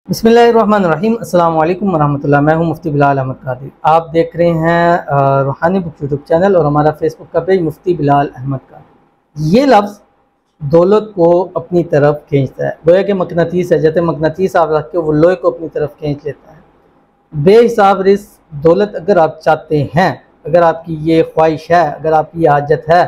बिस्मिल्लाहिर्रहमानिर्रहीम। अस्सलाम वालेकुम वरहमतुल्लाह। मैं हूं मुफ्ती बिलाल अहमद कादरी। आप देख रहे हैं रूहानी बुक यूट्यूब चैनल और हमारा फेसबुक का पेज मुफ्ती बिलाल अहमद कादरी। ये लफ्ज़ दौलत को अपनी तरफ खींचता है, गोया कि मकनातीस है। जैसे मकनातीस आप रख के वो लोहे को अपनी तरफ खींच लेता है। बेहिसाब रिज़्क़ दौलत अगर आप चाहते हैं, अगर आपकी ये ख्वाहिश है, अगर आपकी हाजत है,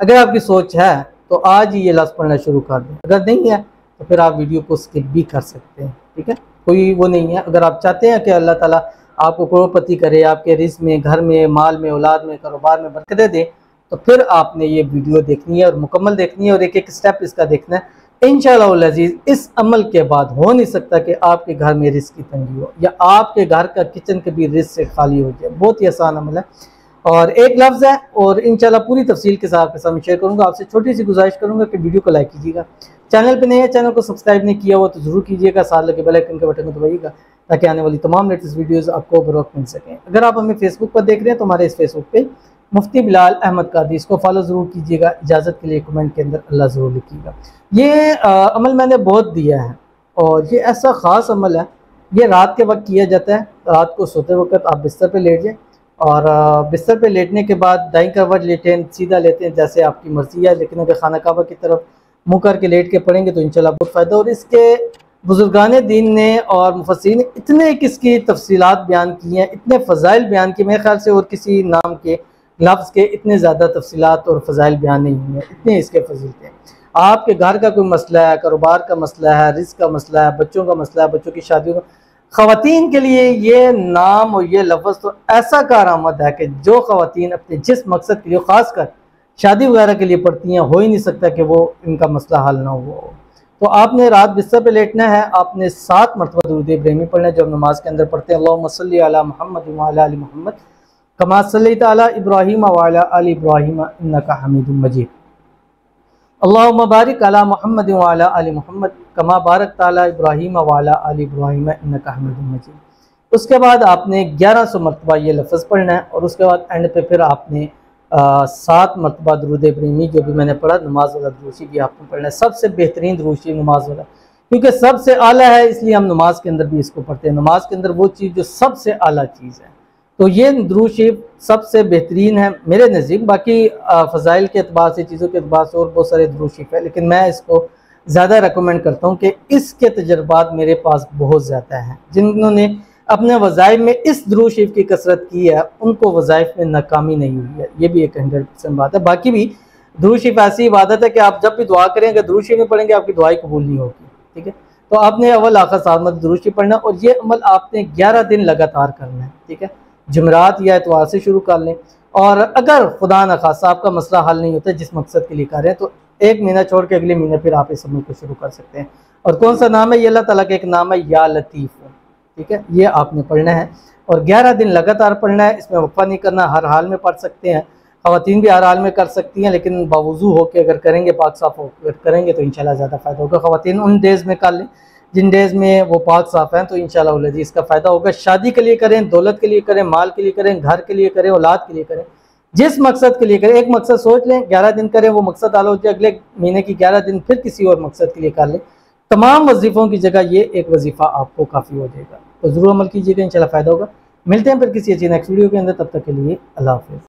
अगर आपकी सोच है, तो आज ही ये लफ्ज़ पढ़ना शुरू कर दें। अगर नहीं है तो फिर आप वीडियो को स्किप भी कर सकते हैं, ठीक है, कोई वो नहीं है। अगर आप चाहते हैं कि अल्लाह ताला आपको करोड़पति करे, आपके रिज़्क़ में, घर में, माल में, औलाद में, कारोबार में बरकतें दे, तो फिर आपने ये वीडियो देखनी है और मुकम्मल देखनी है और एक एक स्टेप इसका देखना है। इंशाअल्लाह अज़ीज़ इस अमल के बाद हो नहीं सकता कि आपके घर में रिज़्क़ की तंगी हो या आपके घर का किचन कभी रिज़्क़ से खाली हो जाए। बहुत ही आसान अमल है और एक लफ्ज़ है और इंशाल्लाह पूरी तफसील के साथ आपके सामने शेयर करूंगा। आपसे छोटी सी गुजारिश करूंगा कि वीडियो को लाइक कीजिएगा, चैनल पे नए हैं, चैनल को सब्सक्राइब नहीं किया हुआ तो जरूर कीजिएगा, साथ लगे बेल आइकन के बटन को दबाइएगा ताकि आने वाली तमाम लेटेस्ट वीडियोस आपको बर वक्त मिल सकें। अगर आप हमें फेसबुक पर देख रहे हैं तो हमारे इस फेसबुक पे मुफ्ती बिलाल अहमद कादरी, इसको फॉलो ज़रूर कीजिएगा। इजाज़त के लिए कमेंट के अंदर अल्लाह ज़रूर लिखिएगा। ये अमल मैंने बहुत दिया है और ये ऐसा ख़ास अमल है, ये रात के वक्त किया जाता है। रात को सोते वक्त आप बिस्तर पर लेट जाएँ और बिस्तर पे लेटने के बाद दाईं करवट लेटें, सीधा लेते हैं, जैसे आपकी मर्ज़ी है, लेकिन अगर खाना काबा की तरफ मुँह करके लेट के पढ़ेंगे तो इंशाल्लाह बहुत फ़ायदा। और इसके बुजुर्गान दीन ने और मुफस्सिरीन ने इतने इसकी तफसीलात बयान की हैं, इतने फ़ज़ाइल बयान किए, मेरे ख्याल से और किसी नाम के लफ्ज़ के इतने ज़्यादा तफसीलात और फ़ज़ाइल बयान नहीं हुए हैं, इतने इसके फजीलत हैं। आपके घर का कोई मसला है, कारोबार का मसला है, रिज़्क़ का मसला है, बच्चों का मसला है, बच्चों की शादियों का, ख़वातीन के लिए ये नाम और ये लफ्ज़ तो ऐसा कारआमद है कि जो ख़वातीन अपने जिस मकसद के लिए ख़ासकर शादी वगैरह के लिए पढ़ती हैं, हो ही नहीं सकता कि वो इनका मसला हल ना हुआ हो। तो आपने रात बिस्तर पे लेटना है, आपने 7 मरतबा दुरूद इब्राहिमी पढ़ना है जो हम नमाज के अंदर पढ़ते हैं। अल्लाहुम्मा सल्ली अला मुहम्मद व अला आलि मुहम्मद कमा सल्लैता अला इब्राहीम व अला आलि इब्राहीम इन्नका हमीदुम मजीद। अल्लाहुम्मा बारिक अला मुहम्मद व अला आलि मुहम्मद कमा बारकता अला इब्राहीम व अला आलि इब्राहीम इन्नका हमीदुम मजीद। उसके बाद आपने 1100 मरतबा ये लफ्ज़ पढ़ना है और उसके बाद एंड पे फिर आपने 7 मरतबा दुरूद इब्राहिमी जो भी मैंने पढ़ा, नमाज वाला दुरूद भी आपने पढ़ना है। सबसे बेहतरीन दुरूद नमाज वाला, क्योंकि सबसे आला है, इसलिए हम नमाज के अंदर भी इसको पढ़ते हैं। नमाज के अंदर वो चीज़ जो सबसे आला चीज़ है, तो ये दुरूद शरीफ सबसे बेहतरीन है मेरे नज़दीक। बाकी फ़ज़ाइल के अतबार से, चीज़ों के अतबार से और बहुत सारे दुरूद शरीफ है, लेकिन मैं इसको ज़्यादा रेकमेंड करता हूँ कि इसके तजर्बात मेरे पास बहुत ज़्यादा हैं। जिन्होंने अपने वज़ाइफ में इस दुरूद शरीफ की कसरत की है उनको वज़ाइफ में नाकामी नहीं हुई है, ये भी एक 100% बात है। बाकी भी दुरूद शरीफ ऐसी इबादत है कि आप जब भी दुआ करेंगे दुरूद शरीफ में पढ़ेंगे आपकी दुआई कबूल नहीं होगी, ठीक है। तो आपने अव्वल आखिर साथ में दुरूद शरीफ पढ़ना और ये अमल आपने 11 दिन लगातार करना है, ठीक है। जुमेरात या इतवार से शुरू कर लें और अगर खुदा न खासा आपका मसला हल नहीं होता जिस मकसद के लिए कर रहे हैं तो 1 महीना छोड़ के अगले महीने फिर आप इस अमल को शुरू कर सकते हैं। और कौन सा नाम है? ये अल्लाह ताला का एक नाम है, या लतीफ़, ठीक है। ये आपने पढ़ना है और 11 दिन लगातार पढ़ना है, इसमें वक्फा नहीं करना, हर हाल में पढ़ सकते हैं। ख़वातीन भी हर हाल में कर सकती हैं, लेकिन बावजू हो के अगर करेंगे, पाक साफ़ होकर करेंगे तो इंशाल्लाह ज़्यादा फ़ायदा होगा। ख़वातीन उन डेज़ में कर लें जिन डेज़ में वो पाक साफ़ हैं, तो इंशाल्लाह इसका फ़ायदा होगा। शादी के लिए करें, दौलत के लिए करें, माल के लिए करें, घर के लिए करें, औलाद के लिए करें, जिस मकसद के लिए करें, एक मकसद सोच लें, 11 दिन करें, वो मकसद आला हो जाए, अगले महीने की 11 दिन फिर किसी और मकसद के लिए कर लें। तमाम वजीफ़ों की जगह ये एक वजीफ़ा आपको काफ़ी हो जाएगा। तो ज़रूर अमल कीजिएगा, इंशाल्लाह फ़ायदा होगा। मिलते हैं फिर किसी अच्छी नेक्स्ट वीडियो के अंदर, तब तक के लिए अल्लाह हाफ़िज़।